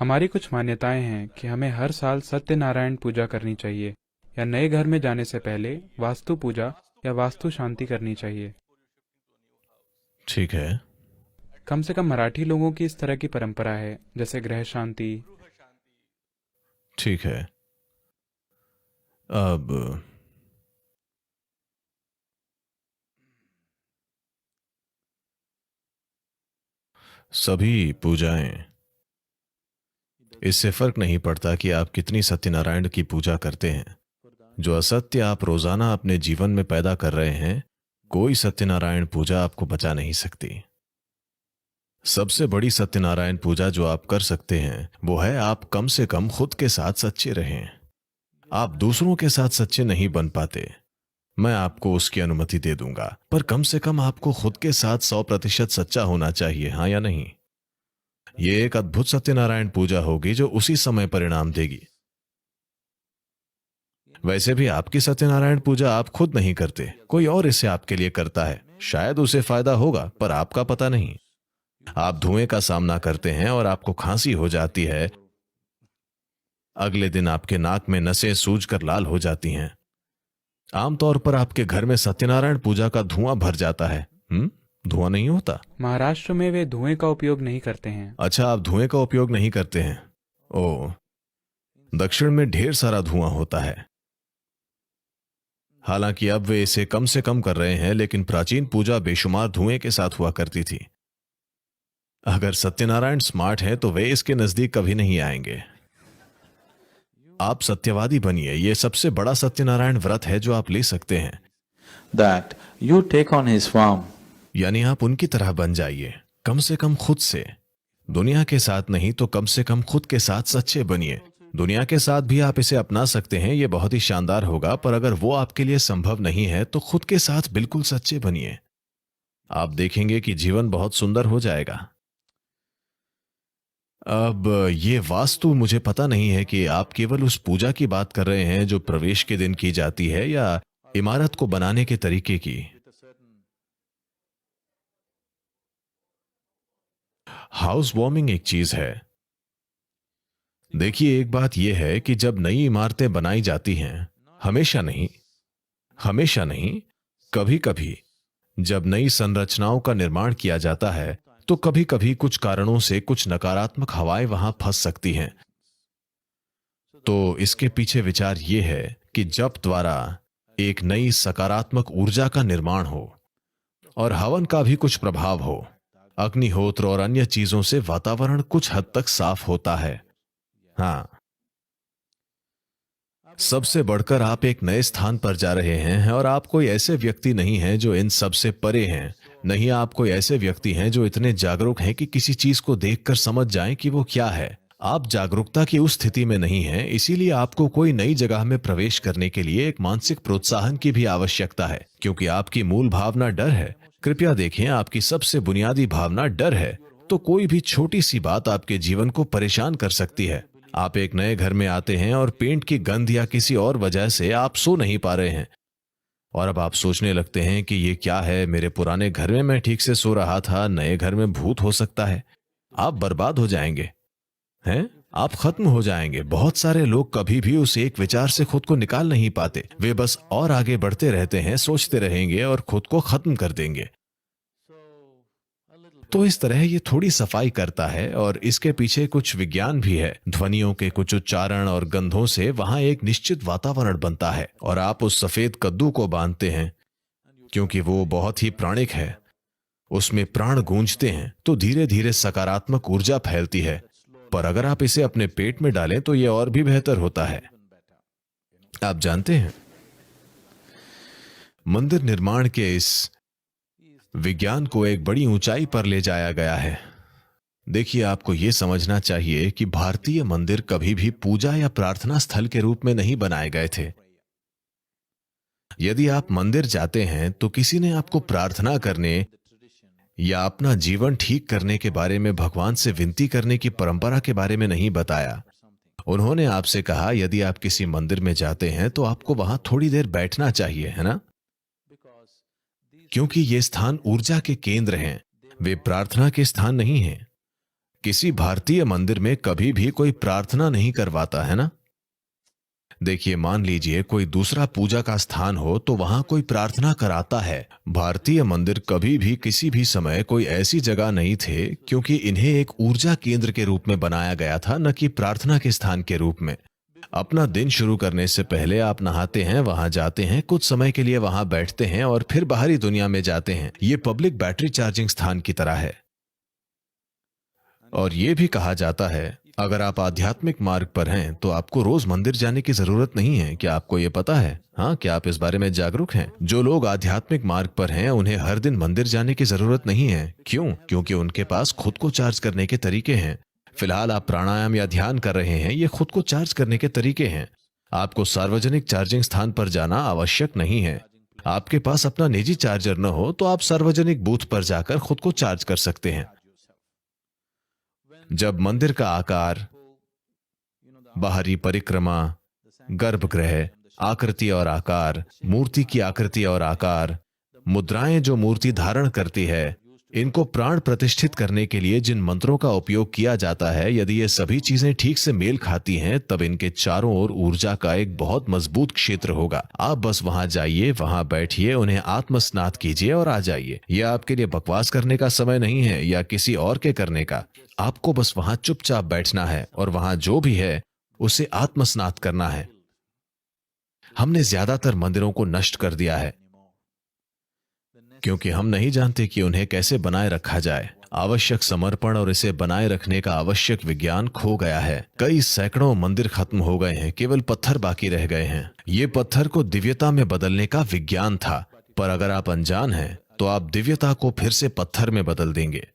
हमारी कुछ मान्यताएं हैं कि हमें हर साल सत्यनारायण पूजा करनी चाहिए या नए घर में जाने से पहले वास्तु पूजा या वास्तु शांति करनी चाहिए। ठीक है। कम से कम मराठी लोगों की इस तरह की परंपरा है, जैसे ग्रह शांति। ठीक है। अब सभी पूजाएं, इससे फर्क नहीं पड़ता कि आप कितनी सत्यनारायण की पूजा करते हैं। जो असत्य आप रोजाना अपने जीवन में पैदा कर रहे हैं, कोई सत्यनारायण पूजा आपको बचा नहीं सकती। सबसे बड़ी सत्यनारायण पूजा जो आप कर सकते हैं वो है आप कम से कम खुद के साथ सच्चे रहें। आप दूसरों के साथ सच्चे नहीं बन पाते, मैं आपको उसकी अनुमति दे दूंगा, पर कम से कम आपको खुद के साथ 100% सच्चा होना चाहिए, हाँ या नहीं? ये एक अद्भुत सत्यनारायण पूजा होगी जो उसी समय परिणाम देगी। वैसे भी आपकी सत्यनारायण पूजा आप खुद नहीं करते, कोई और इसे आपके लिए करता है। शायद उसे फायदा होगा पर आपका पता नहीं। आप धुएं का सामना करते हैं और आपको खांसी हो जाती है, अगले दिन आपके नाक में नसें सूजकर लाल हो जाती हैं। आमतौर पर आपके घर में सत्यनारायण पूजा का धुआं भर जाता है। धुआं नहीं होता? महाराष्ट्र में वे धुएं का उपयोग नहीं करते हैं। अच्छा, आप धुएं का उपयोग नहीं करते हैं। ओ, दक्षिण में ढेर सारा धुआं होता है। हालांकि अब वे इसे कम से कम कर रहे हैं, लेकिन प्राचीन पूजा बेशुमार धुएं के साथ हुआ करती थी। अगर सत्यनारायण स्मार्ट है तो वे इसके नजदीक कभी नहीं आएंगे। आप सत्यवादी बनिए, यह सबसे बड़ा सत्यनारायण व्रत है जो आप ले सकते हैं। That you take on his form. यानी आप उनकी तरह बन जाइए, कम से कम खुद से। दुनिया के साथ नहीं तो कम से कम खुद के साथ सच्चे बनिए। दुनिया के साथ भी आप इसे अपना सकते हैं, यह बहुत ही शानदार होगा, पर अगर वो आपके लिए संभव नहीं है तो खुद के साथ बिल्कुल सच्चे बनिए। आप देखेंगे कि जीवन बहुत सुंदर हो जाएगा। अब ये वास्तु, मुझे पता नहीं है कि आप केवल उस पूजा की बात कर रहे हैं जो प्रवेश के दिन की जाती है या इमारत को बनाने के तरीके की। हाउस वार्मिंग एक चीज है। देखिए, एक बात यह है कि जब नई इमारतें बनाई जाती हैं, हमेशा नहीं, कभी कभी जब नई संरचनाओं का निर्माण किया जाता है तो कभी कभी कुछ कारणों से कुछ नकारात्मक हवाएं वहां फंस सकती हैं। तो इसके पीछे विचार यह है कि जब द्वारा एक नई सकारात्मक ऊर्जा का निर्माण हो और हवन का भी कुछ प्रभाव हो, अग्निहोत्र और अन्य चीजों से वातावरण कुछ हद तक साफ होता है। हाँ, सबसे बढ़कर आप एक नए स्थान पर जा रहे हैं और आप कोई ऐसे व्यक्ति नहीं हैं जो इन सब से परे हैं। नहीं, आप कोई ऐसे व्यक्ति हैं जो इतने जागरूक हैं कि किसी चीज को देखकर समझ जाएं कि वो क्या है। आप जागरूकता की उस स्थिति में नहीं हैं, इसीलिए आपको कोई नई जगह में प्रवेश करने के लिए एक मानसिक प्रोत्साहन की भी आवश्यकता है, क्योंकि आपकी मूल भावना डर है। कृपया देखें, आपकी सबसे बुनियादी भावना डर है। तो कोई भी छोटी सी बात आपके जीवन को परेशान कर सकती है। आप एक नए घर में आते हैं और पेंट की गंध या किसी और वजह से आप सो नहीं पा रहे हैं, और अब आप सोचने लगते हैं कि ये क्या है, मेरे पुराने घर में मैं ठीक से सो रहा था, नए घर में भूत हो सकता है। आप बर्बाद हो जाएंगे, हैं? आप खत्म हो जाएंगे। बहुत सारे लोग कभी भी उस एक विचार से खुद को निकाल नहीं पाते। वे बस और आगे बढ़ते रहते हैं, सोचते रहेंगे और खुद को खत्म कर देंगे। तो इस तरह ये थोड़ी सफाई करता है, और इसके पीछे कुछ विज्ञान भी है। ध्वनियों के कुछ उच्चारण और गंधों से वहां एक निश्चित वातावरण बनता है, और आप उस सफेद कद्दू को बांधते हैं क्योंकि वो बहुत ही प्राणिक है। उसमें प्राण गूंजते हैं तो धीरे धीरे सकारात्मक ऊर्जा फैलती है। पर अगर आप इसे अपने पेट में डालें तो यह और भी बेहतर होता है। आप जानते हैं, मंदिर निर्माण के इस विज्ञान को एक बड़ी ऊंचाई पर ले जाया गया है। देखिए, आपको यह समझना चाहिए कि भारतीय मंदिर कभी भी पूजा या प्रार्थना स्थल के रूप में नहीं बनाए गए थे। यदि आप मंदिर जाते हैं तो किसी ने आपको प्रार्थना करने या अपना जीवन ठीक करने के बारे में, भगवान से विनती करने की परंपरा के बारे में नहीं बताया। उन्होंने आपसे कहा, यदि आप किसी मंदिर में जाते हैं तो आपको वहां थोड़ी देर बैठना चाहिए, है ना? क्योंकि ये स्थान ऊर्जा के केंद्र हैं, वे प्रार्थना के स्थान नहीं हैं। किसी भारतीय मंदिर में कभी भी कोई प्रार्थना नहीं करवाता है ना। देखिए, मान लीजिए कोई दूसरा पूजा का स्थान हो तो वहां कोई प्रार्थना कराता है। भारतीय मंदिर कभी भी किसी भी समय कोई ऐसी जगह नहीं थे, क्योंकि इन्हें एक ऊर्जा केंद्र के रूप में बनाया गया था, न कि प्रार्थना के स्थान के रूप में। अपना दिन शुरू करने से पहले आप नहाते हैं, वहां जाते हैं, कुछ समय के लिए वहां बैठते हैं और फिर बाहरी दुनिया में जाते हैं। ये पब्लिक बैटरी चार्जिंग स्थान की तरह है। और ये भी कहा जाता है, अगर आप आध्यात्मिक मार्ग पर हैं तो आपको रोज मंदिर जाने की जरूरत नहीं है। क्या आपको ये पता है? हाँ, क्या आप इस बारे में जागरूक हैं? जो लोग आध्यात्मिक मार्ग पर हैं उन्हें हर दिन मंदिर जाने की जरूरत नहीं है। क्यों? क्योंकि उनके पास खुद को चार्ज करने के तरीके हैं। फिलहाल आप प्राणायाम या ध्यान कर रहे हैं, ये खुद को चार्ज करने के तरीके हैं। आपको सार्वजनिक चार्जिंग स्थान पर जाना आवश्यक नहीं है। आपके पास अपना निजी चार्जर न हो तो आप सार्वजनिक बूथ पर जाकर खुद को चार्ज कर सकते हैं। जब मंदिर का आकार, बाहरी परिक्रमा, गर्भगृह, आकृति और आकार, मूर्ति की आकृति और आकार, मुद्राएं जो मूर्ति धारण करती है, इनको प्राण प्रतिष्ठित करने के लिए जिन मंत्रों का उपयोग किया जाता है, यदि ये सभी चीजें ठीक से मेल खाती हैं, तब इनके चारों ओर ऊर्जा का एक बहुत मजबूत क्षेत्र होगा। आप बस वहां जाइए, वहां बैठिए, उन्हें आत्मस्नात कीजिए और आ जाइए। यह आपके लिए बकवास करने का समय नहीं है या किसी और के करने का। आपको बस वहां चुपचाप बैठना है और वहां जो भी है उसे आत्मस्नात करना है। हमने ज्यादातर मंदिरों को नष्ट कर दिया है क्योंकि हम नहीं जानते कि उन्हें कैसे बनाए रखा जाए। आवश्यक समर्पण और इसे बनाए रखने का आवश्यक विज्ञान खो गया है। कई सैकड़ों मंदिर खत्म हो गए हैं, केवल पत्थर बाकी रह गए हैं। ये पत्थर को दिव्यता में बदलने का विज्ञान था, पर अगर आप अनजान हैं तो आप दिव्यता को फिर से पत्थर में बदल देंगे।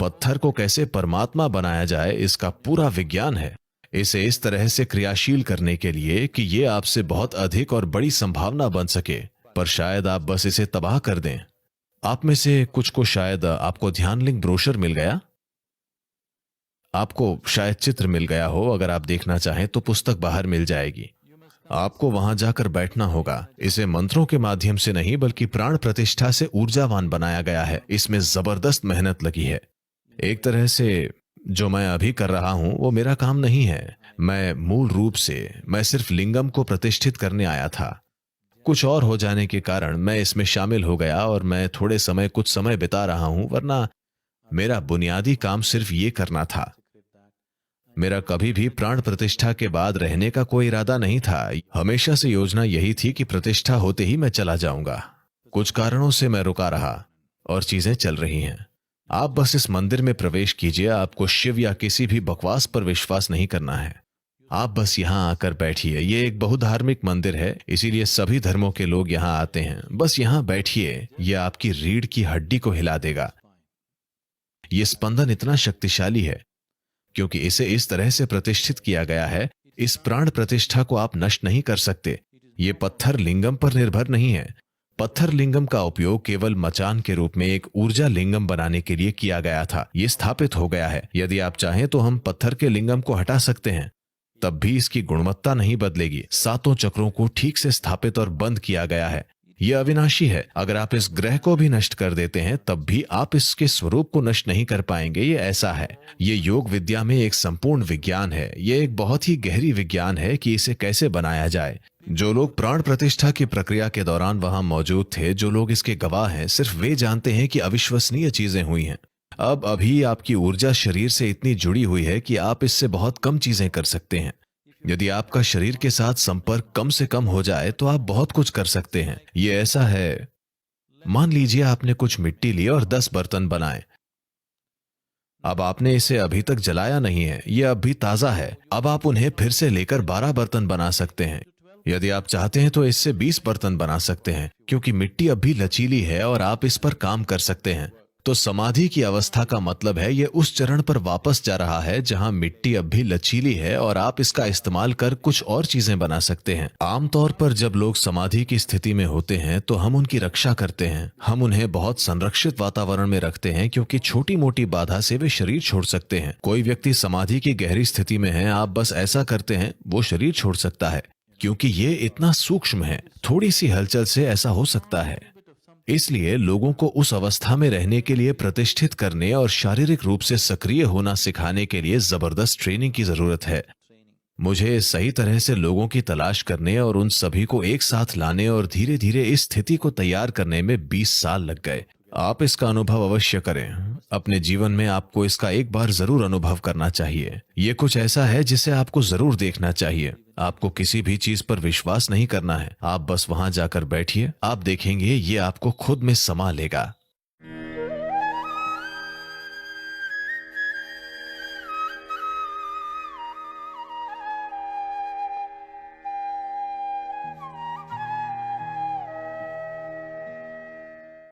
पत्थर को कैसे परमात्मा बनाया जाए, इसका पूरा विज्ञान है। इसे इस तरह से क्रियाशील करने के लिए कि ये आपसे बहुत अधिक और बड़ी संभावना बन सके, पर शायद आप बस इसे तबाह कर दें। आप में से कुछ को शायद आपको ध्यान लिंक ब्रोशर मिल गया, आपको शायद चित्र मिल गया हो। अगर आप देखना चाहें तो पुस्तक बाहर मिल जाएगी। आपको वहां जाकर बैठना होगा। इसे मंत्रों के माध्यम से नहीं बल्कि प्राण प्रतिष्ठा से ऊर्जावान बनाया गया है। इसमें जबरदस्त मेहनत लगी है। एक तरह से जो मैं अभी कर रहा हूं वो मेरा काम नहीं है। मैं मूल रूप से मैं सिर्फ लिंगम को प्रतिष्ठित करने आया था। कुछ और हो जाने के कारण मैं इसमें शामिल हो गया और मैं थोड़े समय कुछ समय बिता रहा हूं, वरना मेरा बुनियादी काम सिर्फ ये करना था। मेरा कभी भी प्राण प्रतिष्ठा के बाद रहने का कोई इरादा नहीं था। हमेशा से योजना यही थी कि प्रतिष्ठा होते ही मैं चला जाऊंगा। कुछ कारणों से मैं रुका रहा और चीजें चल रही हैं। आप बस इस मंदिर में प्रवेश कीजिए। आपको शिव या किसी भी बकवास पर विश्वास नहीं करना है। आप बस यहां आकर बैठिए। ये एक बहुधार्मिक मंदिर है, इसीलिए सभी धर्मों के लोग यहां आते हैं। बस यहां बैठिए, यह आपकी रीढ़ की हड्डी को हिला देगा। यह स्पंदन इतना शक्तिशाली है क्योंकि इसे इस तरह से प्रतिष्ठित किया गया है। इस प्राण प्रतिष्ठा को आप नष्ट नहीं कर सकते। ये पत्थर लिंगम पर निर्भर नहीं है। पत्थर लिंगम का उपयोग केवल मचान के रूप में एक ऊर्जा लिंगम बनाने के लिए किया गया था। ये स्थापित हो गया है। यदि आप चाहें तो हम पत्थर के लिंगम को हटा सकते हैं, तब भी इसकी गुणवत्ता नहीं बदलेगी। सातों चक्रों को ठीक से स्थापित और बंद किया गया है। यह अविनाशी है। अगर आप इस ग्रह को भी नष्ट कर देते हैं तब भी आप इसके स्वरूप को नष्ट नहीं कर पाएंगे। ये ऐसा है। ये योग विद्या में एक संपूर्ण विज्ञान है। ये एक बहुत ही गहरी विज्ञान है कि इसे कैसे बनाया जाए। जो लोग प्राण प्रतिष्ठा की प्रक्रिया के दौरान वहां मौजूद थे, जो लोग इसके गवाह हैं, सिर्फ वे जानते हैं कि अविश्वसनीय चीजें हुई हैं। अब अभी आपकी ऊर्जा शरीर से इतनी जुड़ी हुई है कि आप इससे बहुत कम चीजें कर सकते हैं। यदि आपका शरीर के साथ संपर्क कम से कम हो जाए तो आप बहुत कुछ कर सकते हैं। ये ऐसा है, मान लीजिए आपने कुछ मिट्टी ली और 10 बर्तन बनाए। अब आपने इसे अभी तक जलाया नहीं है, यह अब भी ताजा है। अब आप उन्हें फिर से लेकर 12 बर्तन बना सकते हैं। यदि आप चाहते हैं तो इससे 20 बर्तन बना सकते हैं, क्योंकि मिट्टी अब भी लचीली है और आप इस पर काम कर सकते हैं। तो समाधि की अवस्था का मतलब है ये उस चरण पर वापस जा रहा है जहां मिट्टी अब भी लचीली है और आप इसका इस्तेमाल कर कुछ और चीजें बना सकते हैं। आमतौर पर जब लोग समाधि की स्थिति में होते हैं तो हम उनकी रक्षा करते हैं। हम उन्हें बहुत संरक्षित वातावरण में रखते हैं क्योंकि छोटी मोटी बाधा से वे शरीर छोड़ सकते हैं। कोई व्यक्ति समाधि की गहरी स्थिति में है, आप बस ऐसा करते हैं, वो शरीर छोड़ सकता है क्योंकि ये इतना सूक्ष्म है। थोड़ी सी हलचल से ऐसा हो सकता है। इसलिए लोगों को उस अवस्था में रहने के लिए प्रतिष्ठित करने और शारीरिक रूप से सक्रिय होना सिखाने के लिए जबरदस्त ट्रेनिंग की जरूरत है। मुझे सही तरह से लोगों की तलाश करने और उन सभी को एक साथ लाने और धीरे धीरे इस स्थिति को तैयार करने में 20 साल लग गए। आप इसका अनुभव अवश्य करें। अपने जीवन में आपको इसका एक बार जरूर अनुभव करना चाहिए। ये कुछ ऐसा है जिसे आपको जरूर देखना चाहिए। आपको किसी भी चीज पर विश्वास नहीं करना है। आप बस वहां जाकर बैठिए, आप देखेंगे ये आपको खुद में समा लेगा।